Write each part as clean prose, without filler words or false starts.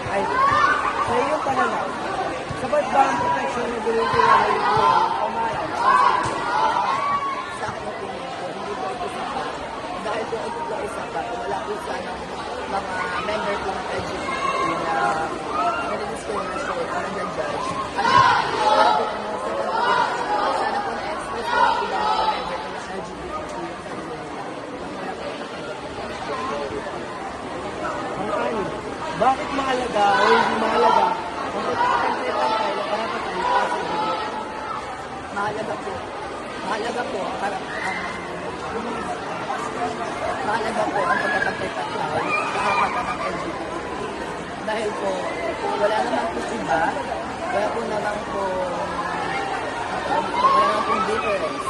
Ay, sa iyong pananaw, sapat ba ang proteksyon na binibigyan ng lipunan ng pamahalaan Sa aking opinion po, hindi po ito sapat. Dahil kung ito po ay sapat, wala po sana mga member po ng LGBT na nare-discrimination o nag-judge. Sana po na-express po ang ibang mga member po ng LGBT sa sarili nila. ang ani? Bakit mahalaga o hindi mahalaga ang pagkakantay-tantay na karapatan ngasa LGBT? Mahalaga po. Mahalaga po ang mahalaga po ang pagkakapit-patay sa karapatan ng LGBT. Dahil po, wala naman po iba, wala po naman po difference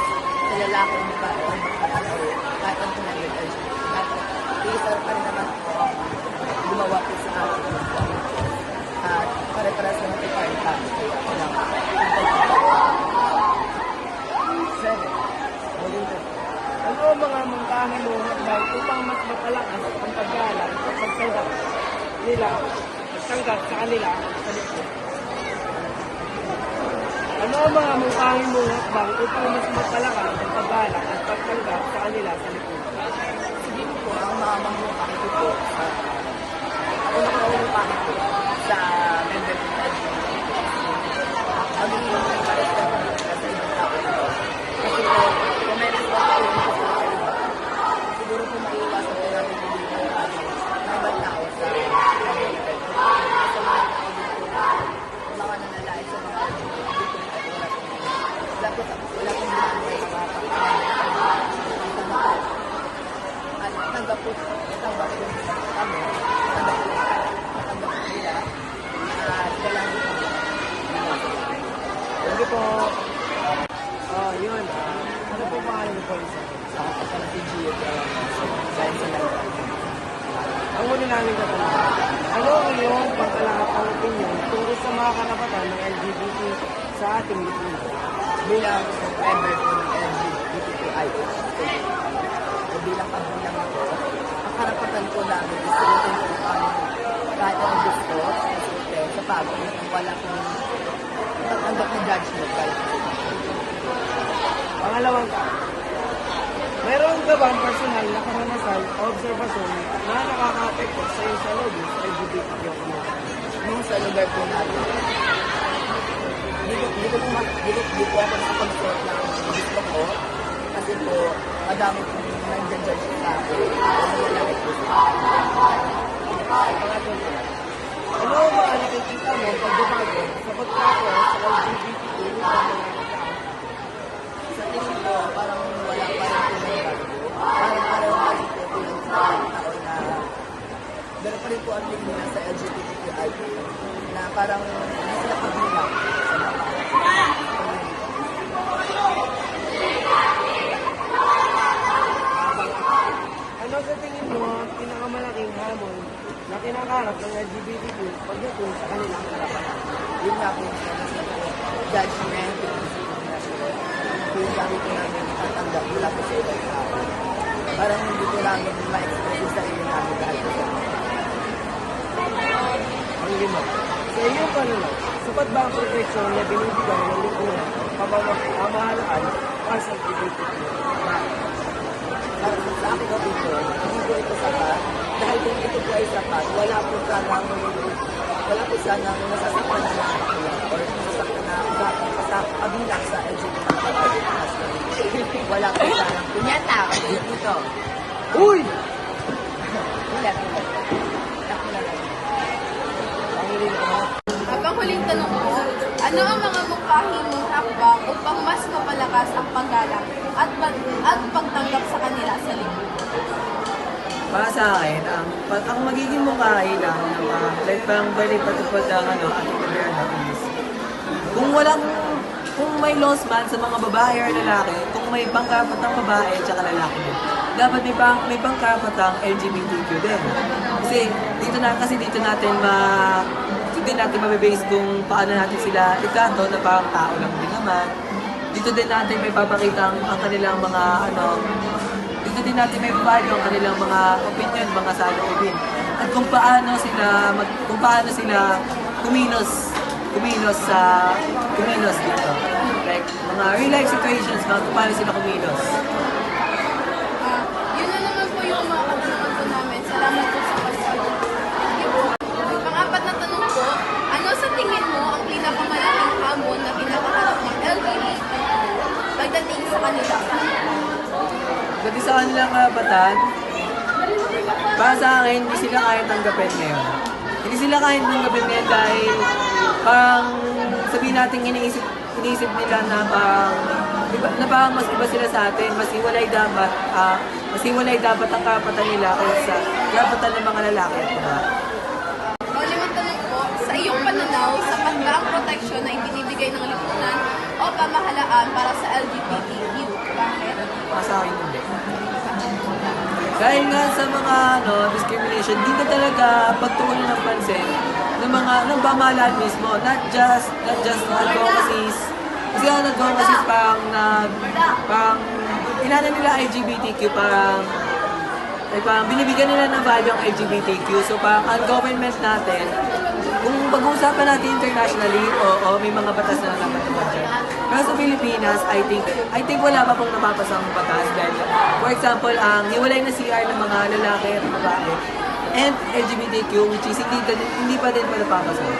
sa lalaki o babae o magpapalaro kahit ang pinagin LGBT. Dahil isa pa rin naman po gumawa po sa atin. At pare-paras naman po tayo kami. Kaya ako lang. Seven. Ulitin. Ano ang mga mungkahi mo dahil upang mas mapalakas ang pag-aaral at pagtanggap sa kanila sa lipunan? Ano ang mga mungkahi mo bang upang mas mapalakas ang pag-aaral at pagtanggap sa kanila sa lipunan? Siguro po, ang mga mamukha ko po, ako nakamamukha ko sa member ng LGBT. Ang hindi mo ng respect sa ibang tao. Kasi po, kung may respect ko yung gusto sa iba, siguro po maiiwasan po natin yung ibang tao sa LGBT. Sa mga tao dito, mga nanalait sa mga LGBT at wala po ginagawa yung mga at tanggap po kami, tanggap nila, at kailangan po. Hindi po. Yun. Ano po pangalan niyo po isa? Sa si Gio, dahil sa lahat. Ang muli namin katanungan, ano ang iyong pagkalakapang opinion tungkol sa mga karapatan ng LGBT sa ating lipunan? Bilang member po ng LGBTQI, o bilang kabilang ko, ang karapatan ko namin is sulitin ko kami kahit ang gusto, sa pagod, kung wala kong tatanggap ng judgment. Pangalawang tanong, mayroon ka bang personal na karanasan o obserbasyon na nakaka-apekto sa iyong salubin sa LGBTQ community? Nung sa lugar po natin, di po ako nakapag-sort ng gusto ko kasi po madami po nag-judge sa akin o nalalaki po sa akin. Pangatlo, ano ang mga nakikita mo pagbabago sa pagkakaroon sa LGBTQ ng mga tao? Sa tingin ko, parang wala pa rin po nagbago. Parang pareho pa rin po tulad sa mga tao na gano'n pa rin po ang tingin nila sa LGBTQI na parang hindi sila kabilang sa mga Ano sa tingin mo ang pinakamalaking hamon na kinakarap ng LGBTQ pagdating sa kanilang karapatan? yun nga po yung sinasabi ko, judgment, discrimination. Yung dami po namin tatanggap mula po sa ibang tao. Parang hindi po namin ma-express yung sarili namin dahil po sa Ang lima, sa iyong pananaw, sapat ba ang proteksyon na binibigay ng lipunan ang pamahalaan para sa LGBTQ? Para sa aking opinion, hindi po ito sapat. Dahil kung ito po ay sapat, wala po sanang nasasaktan na mga bakla or nasasaktan na kabilang sa LGBT+. Wala po sanang kunyata. Dito. Uy! Wala po. Ako na lang. Ang lima, Habang huling tanong mo, ano ang mga mungkahi mong hakbang upang mas mapalakas ang paggalang at pagtanggap sa kanila sa lipunan? Para sa akin, ang magiging mukhain lang ng like parang pwedeng patupad ang ating gobyerno is kung may laws man sa mga babae or lalaki, kung may pangkarapatang babae at saka lalaki, dapat may pangkarapatang LGBTQ din. Kasi dito natin mabibase kung paano natin sila ikato na parang tao lang din naman. Dito din natin may papakita ang kanilang mga dito dito din natin may value ang kanilang mga opinion, mga saloobin. At kung paano sila kumilos dito. Like, mga real life situations, kung paano sila kumilos. Yun na naman po yung mga katanungan po namin. Salamat po sa pagsagot. Pang-apat na tanong po, ano sa tingin mo ang pinakamalaking hamon na kinakaharap ng LGBT pagdating sa kanila? Kasi sa kanilang karapatan, para sa akin, hindi sila kaya tanggapin ngayon. Hindi sila kaya tanggapin ngayon dahil parang sabihin natin iniisip nila na parang mas iba sila sa atin, mas hiwalay dapat ang karapatan nila kaysa karapatan ng mga lalaki at babae. Limang tanong po, sa iyong pananaw, sapat ba ang proteksyon na ibinibigay ng lipunan o pamahalaan para sa LGBTQ? Bakit? Para sa akin hindi. Dahil nga sa mga discrimination, dito talaga pagtuunan ng pansin ng pamahalaan mismo, not just advocacies. Kasi ang advocacies parang inanan nila LGBTQ, parang binibigyan nila ng value ang LGBTQ. So parang ang government natin, kung pag-uusapan natin internationally, oo, may mga batas na napatupad dyan. Pero sa Pilipinas, I think wala pa pong napapasang batas. Dahil, for example, ang hiwalay na CR ng mga lalaki at babae and LGBTQ, which is hindi pa din pa napapasang.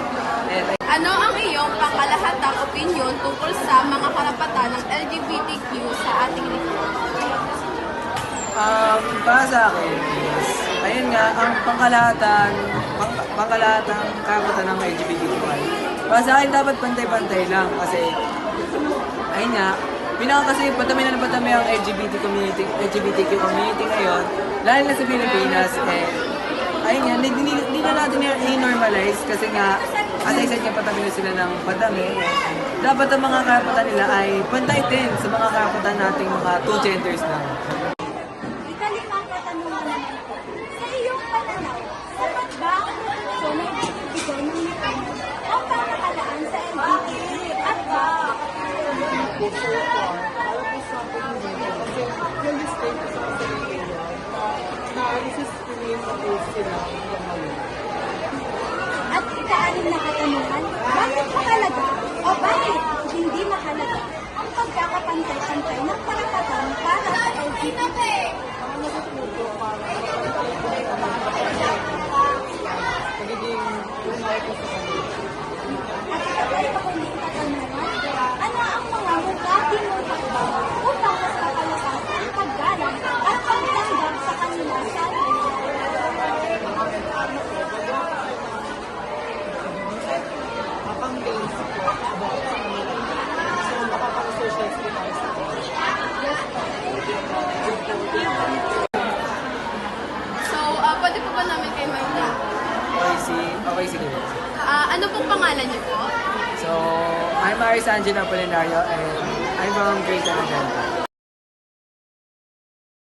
Ano ang iyong pangkalahatang opinion tungkol sa mga karapatan ng LGBTQ sa ating lipunan? Para sa akin, ayun nga, ang pangkalahatang karapatan ng LGBTQI. Para sa akin, dapat pantay-pantay lang kasi, ayun nga, kasi patami ang LGBTQ community ngayon, lalo na sa Pilipinas, ayun nga, hindi na natin i-normalize kasi nga, as I said nga, patami na sila ng patami. Dapat ang mga karapatan nila ay pantay din sa mga karapatan nating mga two genders lang. Ikalimang katanungan naman po. Sa iyong pananaw, sapat ba ang proteksyon na ibibigay ng lipunan o pamahalaan sa LGBT at bakit? So far, para po sa akin hindi po. Kasi yung state sa Pilipinas, na-discriminate ako sila ng mali. At ikaanim na katanungan, bakit mahalaga o bakit hindi mahalaga ang pagkakapantay-pantay ng karapatan para sa LGBT? Ang natututo para magiging tunay ko sa kanila. At ikaanim pa kundi katanungan, ano ang mga mungkahi mong hakbang upang mas mapalakas ang paggalang at pagtanggap sa kanila sa Campaign po about sa kanila. So, makapag-social tayo sa So, pwede po ba namin kayo mag-vlog? Okay, sige. Ano pong pangalan niyo po? So, I'm Aris Angela Apolinario and I'm from Grade 10 Agenda.